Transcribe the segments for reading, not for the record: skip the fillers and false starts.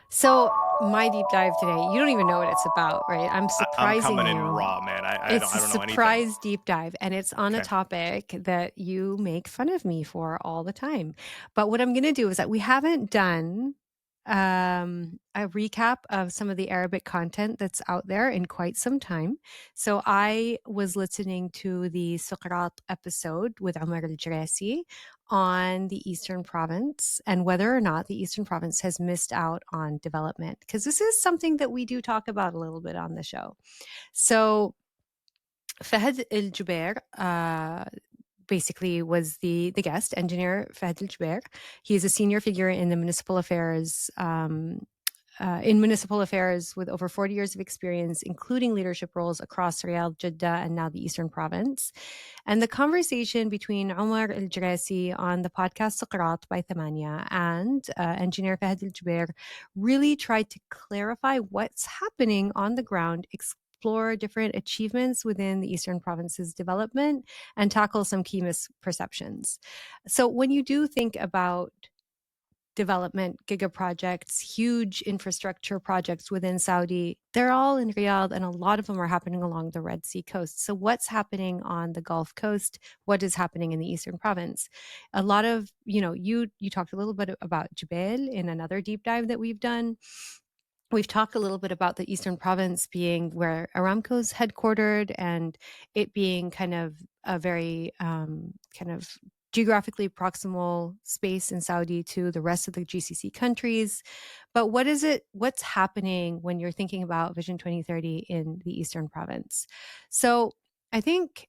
So, my deep dive today, you don't even know what it's about, right? I'm I'm surprising coming in you. raw, man. It's I a don't know anything. surprise deep dive, and it's on a Okay. topic that you make fun of me for all the time. But what I'm going to do is that we haven't done a recap of some of the Arabic content that's out there in quite some time. So I was listening to the Suqrat episode with Omar al-Jarasi on the Eastern Province and whether or not the Eastern Province has missed out on development, because this is something that we do talk about a little bit on the show. So Fahad El Jubair basically was the guest engineer. Fahad El Jubair. He is a senior figure in the municipal affairs. In municipal affairs with over 40 years of experience, including leadership roles across Riyadh, Jeddah, and now the Eastern Province. And the conversation between Omar Al Jarasi on the podcast Suqrat by Thamania and engineer Fahad Al Jubair really tried to clarify what's happening on the ground, explore different achievements within the Eastern Province's development, and tackle some key misperceptions. So when you do think about development, giga projects, huge infrastructure projects within Saudi, they're all in Riyadh, and a lot of them are happening along the Red Sea coast. So what's happening on the Gulf Coast? What is happening in the Eastern Province? A lot of, you talked a little bit about Jubail in another deep dive that we've done. We've talked a little bit about the Eastern Province being where Aramco's headquartered, and it being kind of a very kind of geographically proximal space in Saudi to the rest of the GCC countries. But what's happening when you're thinking about Vision 2030 in the Eastern Province? So I think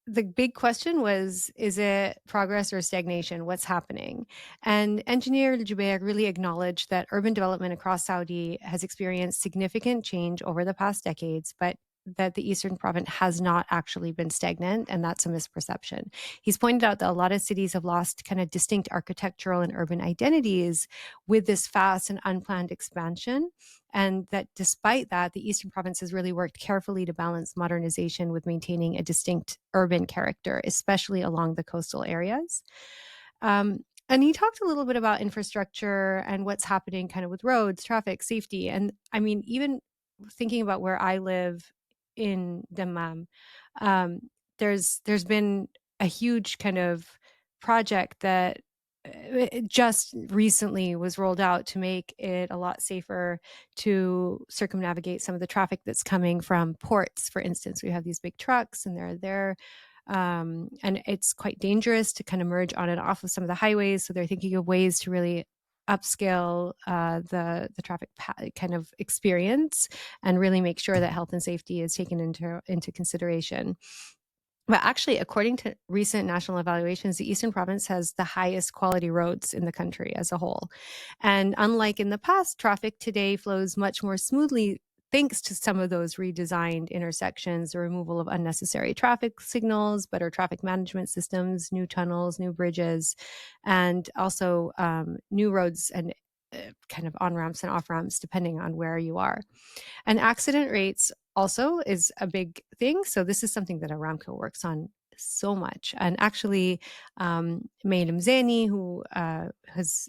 the big question was, is it progress or stagnation? What's happening? And engineer Jubair really acknowledged that urban development across Saudi has experienced significant change over the past decades, but that the Eastern Province has not actually been stagnant, and that's a misperception. He's pointed out that a lot of cities have lost kind of distinct architectural and urban identities with this fast and unplanned expansion, and that despite that, the Eastern Province has really worked carefully to balance modernization with maintaining a distinct urban character, especially along the coastal areas. And he talked a little bit about infrastructure and what's happening kind of with roads, traffic, safety. And I mean, even thinking about where I live in Dammam, there's been a huge kind of project that just recently was rolled out to make it a lot safer to circumnavigate some of the traffic that's coming from ports. For instance, we have these big trucks and they're there, and it's quite dangerous to kind of merge on and off of some of the highways. So they're thinking of ways to really upscale the traffic kind of experience and really make sure that health and safety is taken into consideration. But actually, according to recent national evaluations, the Eastern Province has the highest quality roads in the country as a whole. And unlike in the past, traffic today flows much more smoothly thanks to some of those redesigned intersections, the removal of unnecessary traffic signals, better traffic management systems, new tunnels, new bridges, and also new roads and kind of on ramps and off ramps, depending on where you are. And accident rates also is a big thing. So this is something that Aramco works on so much. And actually, Maylim Zaini, who is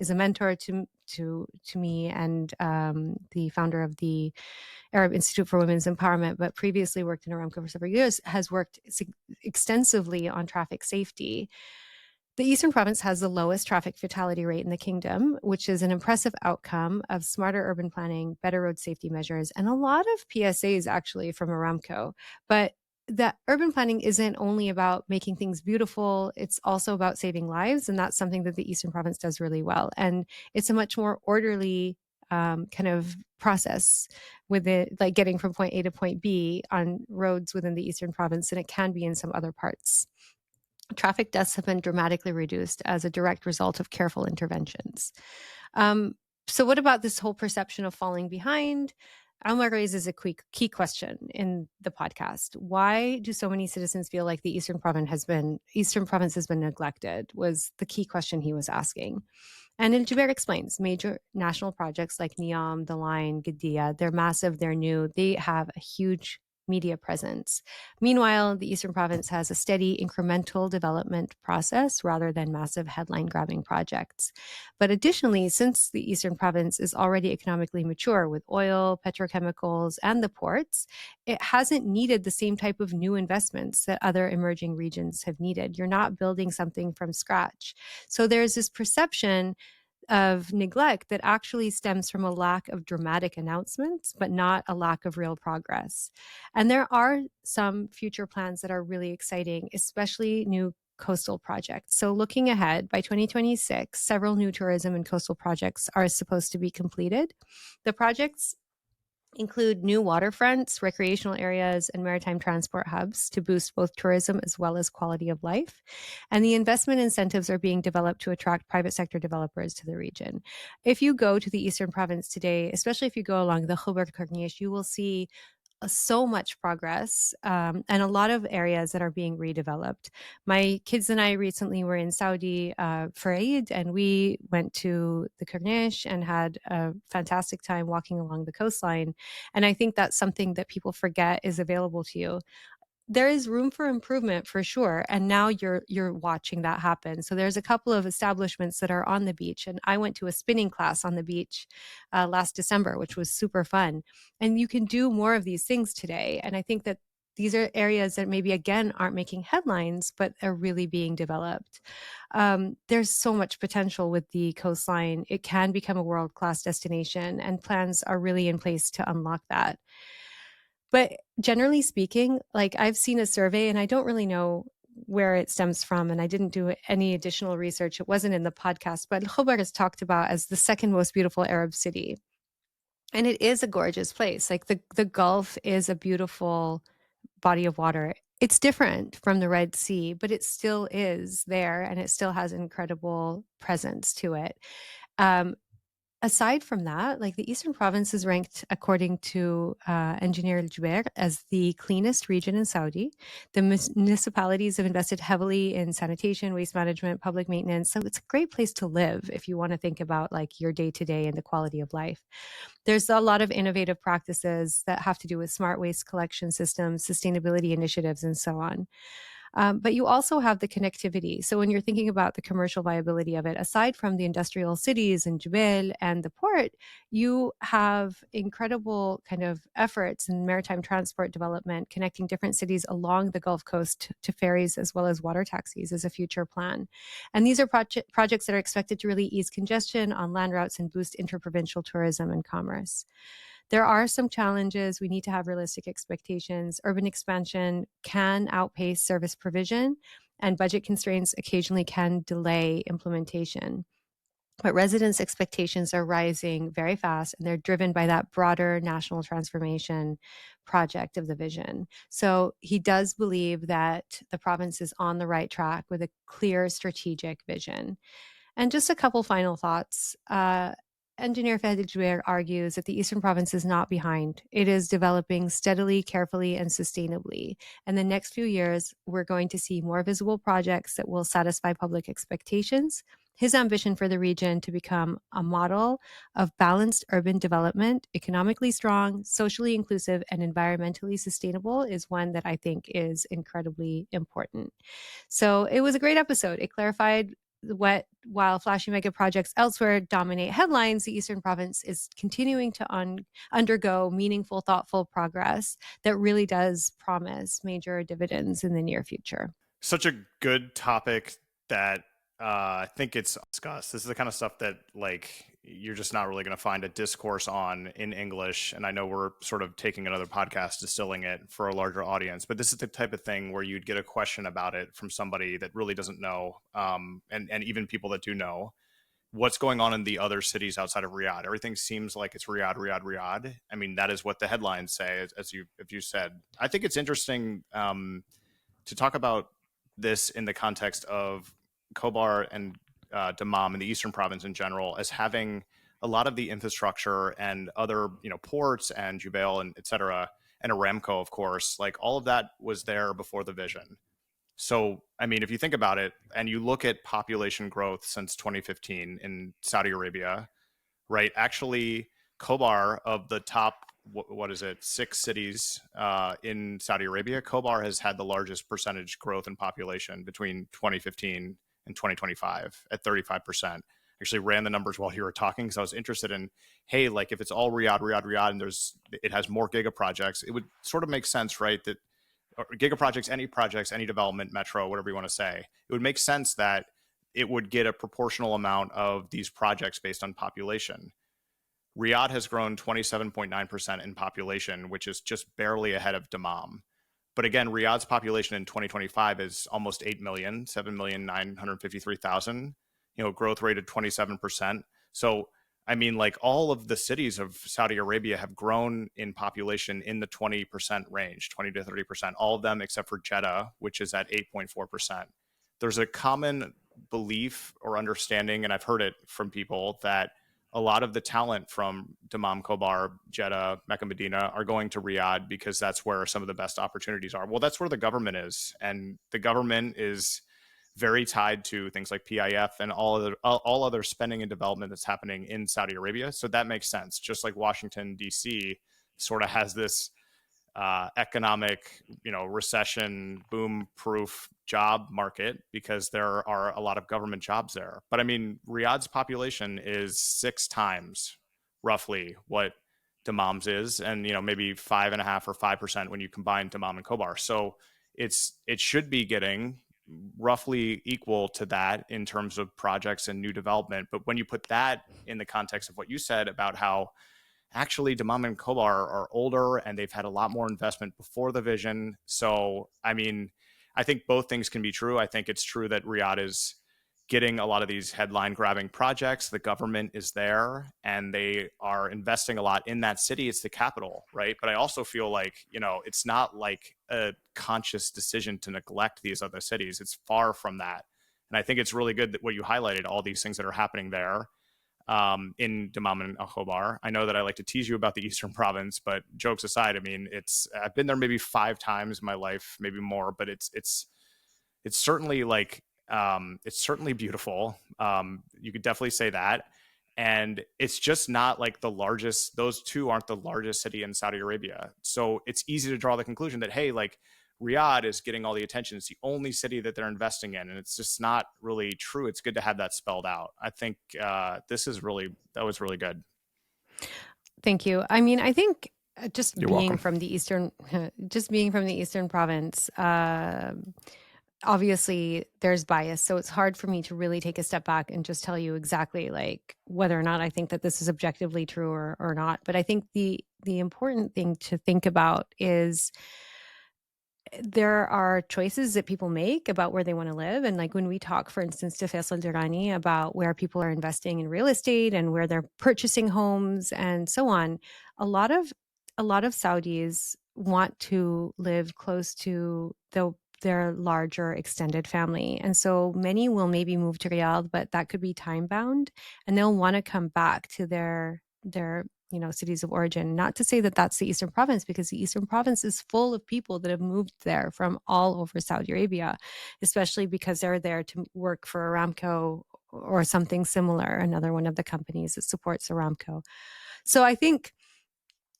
a mentor to me and the founder of the Arab Institute for Women's Empowerment, but previously worked in Aramco for several years, has worked extensively on traffic safety. The Eastern Province has the lowest traffic fatality rate in the kingdom, which is an impressive outcome of smarter urban planning, better road safety measures, and a lot of PSAs actually from Aramco. But that urban planning isn't only about making things beautiful, it's also about saving lives. And that's something that the Eastern Province does really well. And it's a much more orderly kind of process with it, like getting from point A to point B on roads within the Eastern Province than it can be in some other parts. Traffic deaths have been dramatically reduced as a direct result of careful interventions. So, what about this whole perception of falling behind? Alma raises a key question in the podcast. Why do so many citizens feel like the Eastern Province has been neglected? Was the key question he was asking. And El Jubair explains major national projects like Niam, The Line, Gadiya, they're massive, they're new, they have a huge media presence. Meanwhile, the Eastern Province has a steady incremental development process rather than massive headline grabbing projects. But additionally, since the Eastern Province is already economically mature with oil, petrochemicals, and the ports, it hasn't needed the same type of new investments that other emerging regions have needed. You're not building something from scratch. So there's this perception of neglect that actually stems from a lack of dramatic announcements, but not a lack of real progress. And there are some future plans that are really exciting, especially new coastal projects. So looking ahead, by 2026, several new tourism and coastal projects are supposed to be completed. The projects include new waterfronts, recreational areas, and maritime transport hubs to boost both tourism as well as quality of life. And the investment incentives are being developed to attract private sector developers to the region. If you go to the Eastern Province today, especially if you go along the Khobar Corniche, you will see so much progress and a lot of areas that are being redeveloped. My kids and I recently were in Saudi for Eid, and we went to the Corniche and had a fantastic time walking along the coastline. And I think that's something that people forget is available to you. There is room for improvement for sure, and now you're watching that happen. So there's a couple of establishments that are on the beach, and I went to a spinning class on the beach last December, which was super fun. And you can do more of these things today, and I think that these are areas that maybe again aren't making headlines, but are really being developed. There's so much potential with the coastline. It can become a world-class destination, and plans are really in place to unlock that. But generally speaking, like I've seen a survey and I don't really know where it stems from, and I didn't do any additional research. It wasn't in the podcast, but Khobar is talked about as the second most beautiful Arab city. And it is a gorgeous place. Like the Gulf is a beautiful body of water. It's different from the Red Sea, but it still is there and it still has incredible presence to it. Um, Aside from that, like the Eastern Province is ranked, according to engineer Jubail, as the cleanest region in Saudi. The municipalities have invested heavily in sanitation, waste management, public maintenance. So it's a great place to live if you want to think about like your day to day and the quality of life. There's a lot of innovative practices that have to do with smart waste collection systems, sustainability initiatives, and so on. But you also have the connectivity. So when you're thinking about the commercial viability of it, aside from the industrial cities and Jubail and the port, you have incredible kind of efforts in maritime transport development, connecting different cities along the Gulf Coast to ferries as well as water taxis as a future plan. And these are projects that are expected to really ease congestion on land routes and boost interprovincial tourism and commerce. There are some challenges. We need to have realistic expectations. Urban expansion can outpace service provision, and budget constraints occasionally can delay implementation. But residents' expectations are rising very fast, and they're driven by that broader national transformation project of the vision. So he does believe that the province is on the right track with a clear strategic vision. And just a couple final thoughts. Engineer Fahd Jubair argues that the Eastern Province is not behind. It is developing steadily, carefully, and sustainably. And the next few years, we're going to see more visible projects that will satisfy public expectations. His ambition for the region to become a model of balanced urban development, economically strong, socially inclusive, and environmentally sustainable is one that I think is incredibly important. So it was a great episode. It clarified what, while flashy mega projects elsewhere dominate headlines, the Eastern Province is continuing to undergo meaningful, thoughtful progress that really does promise major dividends in the near future. Such a good topic that I think it's discussed. This is the kind of stuff that like you're just not really going to find a discourse on in English. And I know we're sort of taking another podcast, distilling it for a larger audience, but this is the type of thing where you'd get a question about it from somebody that really doesn't know, and even people that do know what's going on in the other cities outside of Riyadh. Everything seems like it's Riyadh, Riyadh, Riyadh. I mean, that is what the headlines say, as you said. I think it's interesting to talk about this in the context of Khobar and Dammam and the Eastern Province in general as having a lot of the infrastructure and other, ports and Jubail and et cetera, and Aramco, of course, like all of that was there before the vision. So, I mean, if you think about it and you look at population growth since 2015 in Saudi Arabia, right? Actually, Khobar, of the top what is it, 6 cities in Saudi Arabia. Khobar has had the largest percentage growth in population between 2015 and 2025 at 35%. Actually ran the numbers while you were talking because I was interested in, hey, like if it's all Riyadh, Riyadh, Riyadh, and it has more giga projects, it would sort of make sense, right? That giga projects, any development, metro, whatever you want to say, it would make sense that it would get a proportional amount of these projects based on population. Riyadh has grown 27.9% in population, which is just barely ahead of Dammam. But again, Riyadh's population in 2025 is almost 8 million, 7,953,000, growth rate of 27%. So, I mean, like all of the cities of Saudi Arabia have grown in population in the 20% range, 20 to 30%, all of them except for Jeddah, which is at 8.4%. There's a common belief or understanding, and I've heard it from people, that a lot of the talent from Dammam, Khobar, Jeddah, Mecca, Medina are going to Riyadh because that's where some of the best opportunities are. Well, that's where the government is, and the government is very tied to things like PIF and all other spending and development that's happening in Saudi Arabia. So that makes sense. Just like Washington D.C. sort of has this economic, recession boom proof job market because there are a lot of government jobs there. But I mean, Riyadh's population is 6 times roughly what Dammam's is, and maybe 5.5 or 5% when you combine Dammam and Khobar. So it should be getting roughly equal to that in terms of projects and new development. But when you put that in the context of what you said about how actually Dammam and Khobar are older and they've had a lot more investment before the vision. So, I mean, I think both things can be true. I think it's true that Riyadh is getting a lot of these headline grabbing projects. The government is there and they are investing a lot in that city. It's the capital, right? But I also feel like, it's not like a conscious decision to neglect these other cities. It's far from that. And I think it's really good that what you highlighted, all these things that are happening there in Dammam and Khobar. I know that I like to tease you about the Eastern Province, but jokes aside, I mean, I've been there maybe 5 times in my life, maybe more, but it's certainly like it's certainly beautiful. You could definitely say that. And it's just not like the largest, those two aren't the largest city in Saudi Arabia. So it's easy to draw the conclusion that, hey, like Riyadh is getting all the attention. It's the only city that they're investing in. And it's just not really true. It's good to have that spelled out. I think that was really good. Thank you. I mean, I think just You're being welcome. from the eastern, just being from the Eastern Province, obviously there's bias. So it's hard for me to really take a step back and just tell you exactly like whether or not I think that this is objectively true or not. But I think the important thing to think about is there are choices that people make about where they want to live. And like when we talk, for instance, to Faisal Durrani about where people are investing in real estate and where they're purchasing homes and so on, a lot of Saudis want to live close to their larger extended family. And so many will maybe move to Riyadh, but that could be time bound and they'll want to come back to their cities of origin. Not to say that that's the Eastern Province, because the Eastern Province is full of people that have moved there from all over Saudi Arabia, especially because they're there to work for Aramco or something similar, another one of the companies that supports Aramco. So I think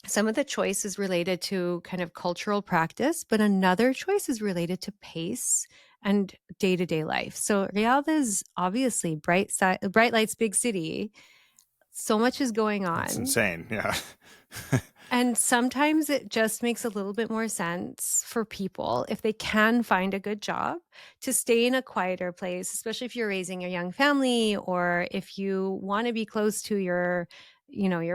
some of the choice is related to kind of cultural practice, but another choice is related to pace and day-to-day life. So Riyadh is obviously bright lights, big city. So much is going It's on. insane. Yeah. And sometimes it just makes a little bit more sense for people, if they can find a good job, to stay in a quieter place, especially if you're raising a young family or if you want to be close to your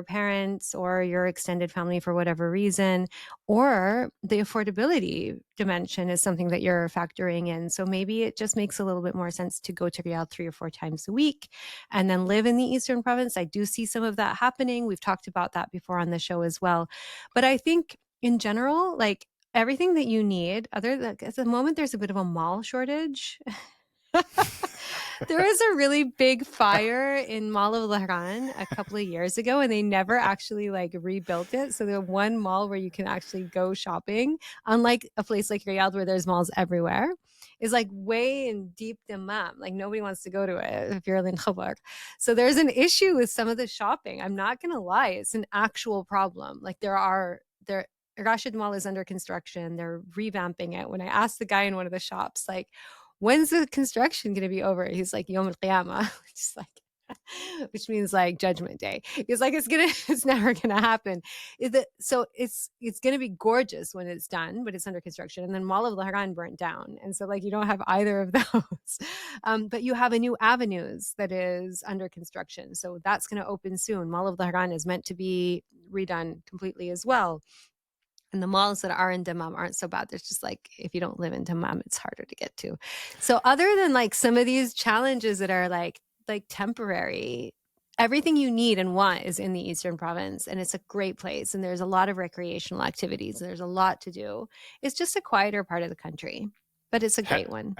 parents or your extended family for whatever reason, or the affordability dimension is something that you're factoring in. So maybe it just makes a little bit more sense to go to Riyadh 3 or 4 times a week and then live in the Eastern Province. I do see some of that happening. We've talked about that before on the show as well. But I think in general, like everything that you need, other than at the moment, there's a bit of a mall shortage. There was a really big fire in Mall of Dhahran a couple of years ago, and they never actually like rebuilt it. So the one mall where you can actually go shopping, unlike a place like Riyadh where there's malls everywhere, is like way in deep Dammam. Like nobody wants to go to it if you're in Khobar. So there's an issue with some of the shopping. I'm not gonna lie, it's an actual problem. Like there Rashid Mall is under construction. They're revamping it. When I asked the guy in one of the shops, like, when's the construction going to be over? He's like, Yom al Qiyamah, just like, which means like Judgment Day. He's like, it's never gonna happen. So it's gonna be gorgeous when it's done, but it's under construction. And then Mall of Dhahran burnt down, and so like you don't have either of those. But you have a new avenues that is under construction, so that's gonna open soon. Mall of Dhahran is meant to be redone completely as well. And the malls that are in Dammam aren't so bad. There's just like, if you don't live in Dammam, it's harder to get to. So other than like some of these challenges that are like temporary, everything you need and want is in the Eastern Province, and it's a great place. And there's a lot of recreational activities. And there's a lot to do. It's just a quieter part of the country, but it's a great one.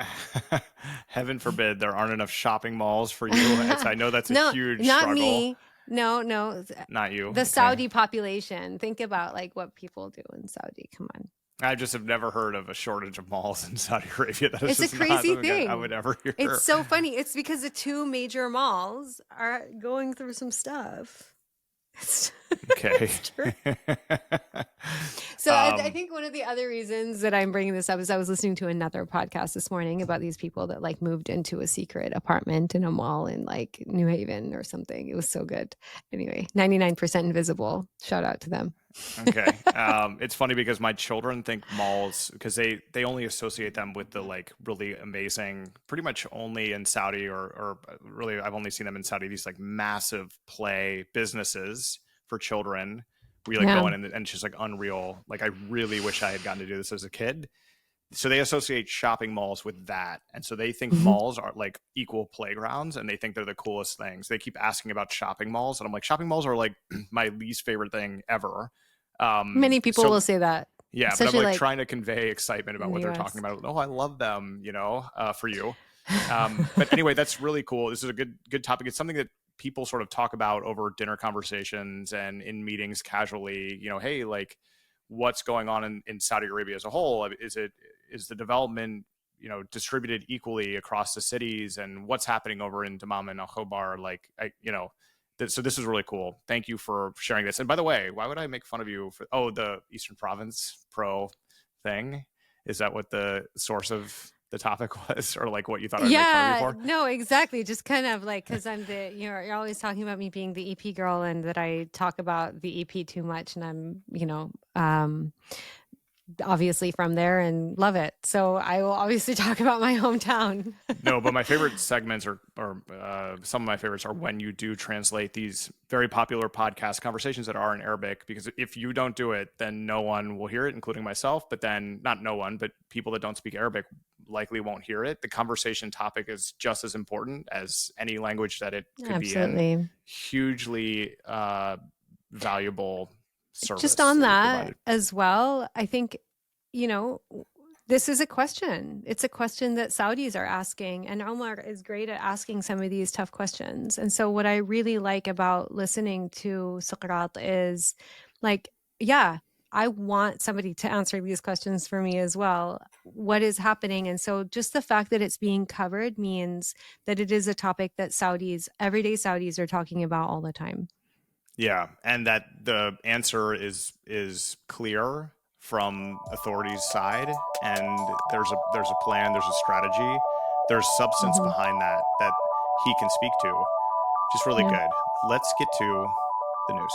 Heaven forbid there aren't enough shopping malls for you. I know that's a No, huge not struggle. Me. No, not you. The Saudi population. Think about like what people do in Saudi. Come on. I just have never heard of a shortage of malls in Saudi Arabia. That is It's a crazy thing. I would ever hear. It's so funny. It's because the two major malls are going through some stuff. Okay. So I think one of the other reasons that I'm bringing this up is I was listening to another podcast this morning about these people that like moved into a secret apartment in a mall in like New Haven or something. It was so good. Anyway, 99% invisible. Shout out to them. Okay. It's funny because my children think malls, because they only associate them with the like really amazing, pretty much only in Saudi or really I've only seen them in Saudi, these like massive play businesses for children. We like go in and it's just like unreal. Like I really wish I had gotten to do this as a kid. So they associate shopping malls with that. And so they think malls are like equal playgrounds, and they think they're the coolest things. They keep asking about shopping malls, and I'm like, shopping malls are like my least favorite thing ever. Many people will say that. Yeah, but I'm like trying to convey excitement about what they're talking about. Oh, I love them, you know, for you. But anyway, that's really cool. This is a good topic. It's something that people sort of talk about over dinner conversations and in meetings casually, you know, hey, like what's going on in Saudi Arabia as a whole? Is the development, you know, distributed equally across the cities, and what's happening over in Dammam and Khobar? Like, so this is really cool. Thank you for sharing this. And by the way, why would I make fun of you for, the Eastern Province Pro thing? Is that what the source of the topic was, or like what you thought I'd make fun of you for? No, exactly. Just kind of like, because I'm you're always talking about me being the EP girl and that I talk about the EP too much, and I'm, obviously from there and love it. So I will obviously talk about my hometown. No, but my favorite segments or some of my favorites are when you do translate these very popular podcast conversations that are in Arabic, because if you don't do it, then no one will hear it, including myself. But then not no one, but people that don't speak Arabic likely won't hear it. The conversation topic is just as important as any language that it could be in. Hugely valuable service. Just on that as well, I think, this is a question. It's a question that Saudis are asking, and Omar is great at asking some of these tough questions. And so what I really like about listening to Saqrat is like, yeah, I want somebody to answer these questions for me as well. What is happening? And so just the fact that it's being covered means that it is a topic that everyday Saudis are talking about all the time. Yeah, and that the answer is clear from authorities' side, and there's a plan, there's a strategy, there's substance behind that he can speak to. Just really good. Let's get to the news.